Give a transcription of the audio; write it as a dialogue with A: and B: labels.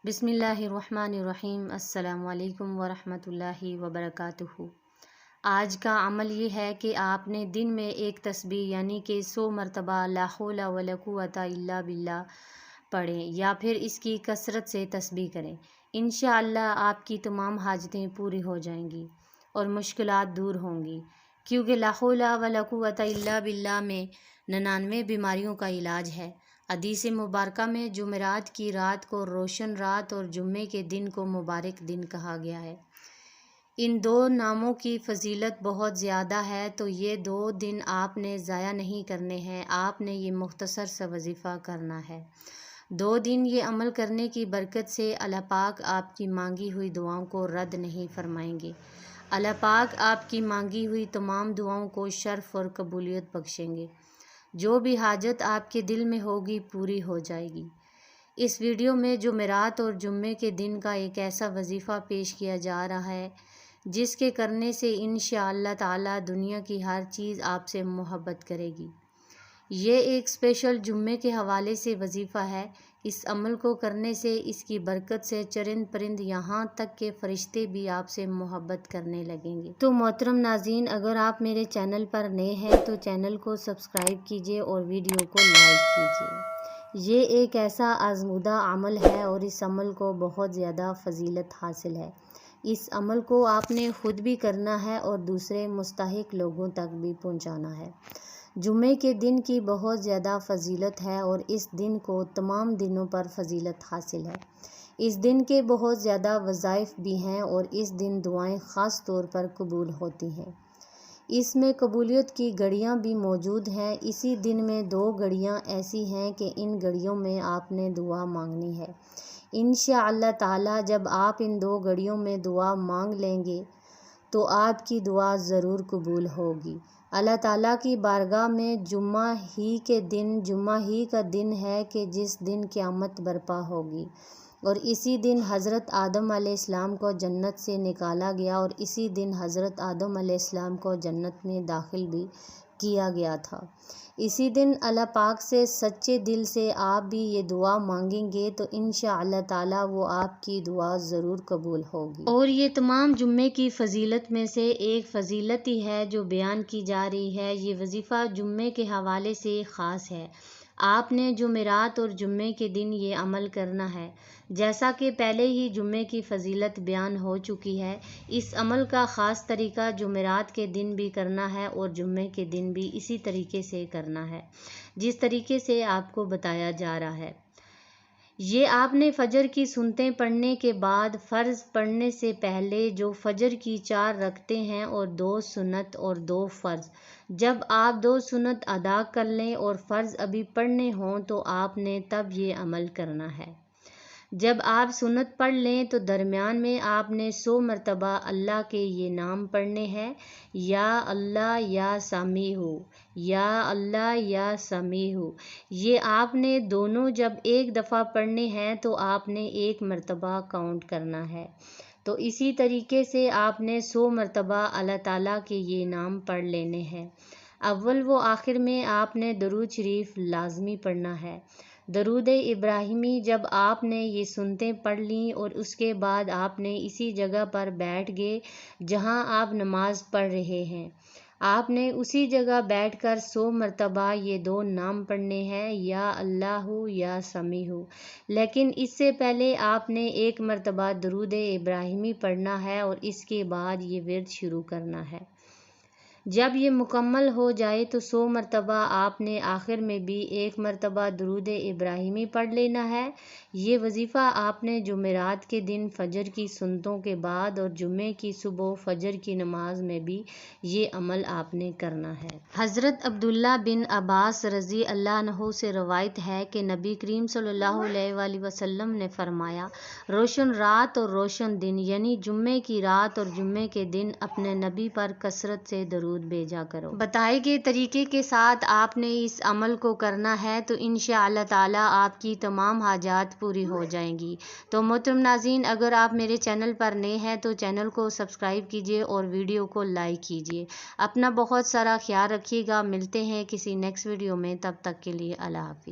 A: بسم اللہ الرحمن الرحیم۔ السلام علیکم ورحمۃ اللہ وبرکاتہ۔ آج کا عمل یہ ہے کہ آپ نے دن میں ایک تسبیح یعنی کہ 100 مرتبہ لا حول ولا قوۃ الا باللہ پڑھیں یا پھر اس کی کثرت سے تسبیح کریں۔ انشاءاللہ آپ کی تمام حاجتیں پوری ہو جائیں گی اور مشکلات دور ہوں گی، کیونکہ لا حول ولا قوۃ الا باللہ میں 99 بیماریوں کا علاج ہے۔ حدیث مبارکہ میں جمعرات کی رات کو روشن رات اور جمعے کے دن کو مبارک دن کہا گیا ہے۔ ان دو ناموں کی فضیلت بہت زیادہ ہے، تو یہ 2 دن آپ نے ضائع نہیں کرنے ہیں۔ آپ نے یہ مختصر سا وظیفہ کرنا ہے۔ 2 دن یہ عمل کرنے کی برکت سے اللہ پاک آپ کی مانگی ہوئی دعاؤں کو رد نہیں فرمائیں گے۔ اللہ پاک آپ کی مانگی ہوئی تمام دعاؤں کو شرف اور قبولیت بخشیں گے۔ جو بھی حاجت آپ کے دل میں ہوگی پوری ہو جائے گی۔ اس ویڈیو میں جمعرات اور جمعے کے دن کا ایک ایسا وظیفہ پیش کیا جا رہا ہے جس کے کرنے سے انشاءاللہ تعالی دنیا کی ہر چیز آپ سے محبت کرے گی۔ یہ ایک اسپیشل جمعے کے حوالے سے وظیفہ ہے۔ اس عمل کو کرنے سے اس کی برکت سے چرند پرند یہاں تک کہ فرشتے بھی آپ سے محبت کرنے لگیں گے۔ تو محترم ناظرین، اگر آپ میرے چینل پر نئے ہیں تو چینل کو سبسکرائب کیجئے اور ویڈیو کو لائک کیجئے۔ یہ ایک ایسا آزمودہ عمل ہے اور اس عمل کو بہت زیادہ فضیلت حاصل ہے۔ اس عمل کو آپ نے خود بھی کرنا ہے اور دوسرے مستحق لوگوں تک بھی پہنچانا ہے۔ جمعے کے دن کی بہت زیادہ فضیلت ہے اور اس دن کو تمام دنوں پر فضیلت حاصل ہے۔ اس دن کے بہت زیادہ وظائف بھی ہیں اور اس دن دعائیں خاص طور پر قبول ہوتی ہیں۔ اس میں قبولیت کی گھڑیاں بھی موجود ہیں۔ اسی دن میں 2 گھڑیاں ایسی ہیں کہ ان گھڑیوں میں آپ نے دعا مانگنی ہے۔ انشاءاللہ تعالی جب آپ ان 2 گھڑیوں میں دعا مانگ لیں گے تو آپ کی دعا ضرور قبول ہوگی۔ اللہ تعالیٰ کی بارگاہ میں جمعہ ہی کا دن ہے کہ جس دن قیامت برپا ہوگی، اور اسی دن حضرت آدم علیہ السلام کو جنت سے نکالا گیا اور اسی دن حضرت آدم علیہ السلام کو جنت میں داخل بھی کیا گیا تھا۔ اسی دن اللہ پاک سے سچے دل سے آپ بھی یہ دعا مانگیں گے تو انشاءاللہ تعالی وہ آپ کی دعا ضرور قبول ہوگی۔ اور یہ تمام جمعے کی فضیلت میں سے ایک فضیلت ہی ہے جو بیان کی جا رہی ہے۔ یہ وظیفہ جمعے کے حوالے سے خاص ہے۔ آپ نے جمعرات اور جمعے کے دن یہ عمل کرنا ہے۔ جیسا کہ پہلے ہی جمعے کی فضیلت بیان ہو چکی ہے، اس عمل کا خاص طریقہ جمعرات کے دن بھی کرنا ہے اور جمعے کے دن بھی اسی طریقے سے کرنا ہے جس طریقے سے آپ کو بتایا جا رہا ہے۔ یہ آپ نے فجر کی سنتیں پڑھنے کے بعد فرض پڑھنے سے پہلے جو فجر کی 4 رکعتیں ہیں اور 2 سنت اور 2 فرض، جب آپ 2 سنت ادا کر لیں اور فرض ابھی پڑھنے ہوں تو آپ نے تب یہ عمل کرنا ہے۔ جب آپ سنت پڑھ لیں تو درمیان میں آپ نے 100 مرتبہ اللہ کے یہ نام پڑھنے ہیں: یا اللہ یا سمیع، یا اللہ یا سمیع۔ یہ آپ نے دونوں جب ایک دفعہ پڑھنے ہیں تو آپ نے 1 مرتبہ کاؤنٹ کرنا ہے۔ تو اسی طریقے سے آپ نے 100 مرتبہ اللہ تعالیٰ کے یہ نام پڑھ لینے ہیں۔ اول و آخر میں آپ نے درود شریف لازمی پڑھنا ہے۔ درود ابراہیمی جب آپ نے یہ سنتیں پڑھ لیں اور اس کے بعد آپ نے اسی جگہ پر بیٹھ گئے جہاں آپ نماز پڑھ رہے ہیں، آپ نے اسی جگہ بیٹھ کر 100 مرتبہ یہ 2 نام پڑھنے ہیں: یا اللہ یا سمیع۔ لیکن اس سے پہلے آپ نے 1 مرتبہ درود ابراہیمی پڑھنا ہے اور اس کے بعد یہ ورد شروع کرنا ہے۔ جب یہ مکمل ہو جائے تو 100 مرتبہ آپ نے آخر میں بھی 1 مرتبہ درود ابراہیمی پڑھ لینا ہے۔ یہ وظیفہ آپ نے جمعرات کے دن فجر کی سنتوں کے بعد اور جمعے کی صبح فجر کی نماز میں بھی یہ عمل آپ نے کرنا ہے۔ حضرت عبداللہ بن عباس رضی اللہ عنہ سے روایت ہے کہ نبی کریم صلی اللہ علیہ وآلہ وسلم نے فرمایا: روشن رات اور روشن دن یعنی جمعے کی رات اور جمعے کے دن اپنے نبی پر کثرت سے درود بھیجا کرو۔ بتائے گئے طریقے کے ساتھ آپ نے اس عمل کو کرنا ہے تو انشاءاللہ تعالی آپ کی تمام حاجات پوری ہو جائیں گی۔ تو محترم ناظرین، اگر آپ میرے چینل پر نئے ہیں تو چینل کو سبسکرائب کیجئے اور ویڈیو کو لائک کیجئے۔ اپنا بہت سارا خیال رکھیے گا۔ ملتے ہیں کسی نیکسٹ ویڈیو میں، تب تک کے لیے اللہ حافظ۔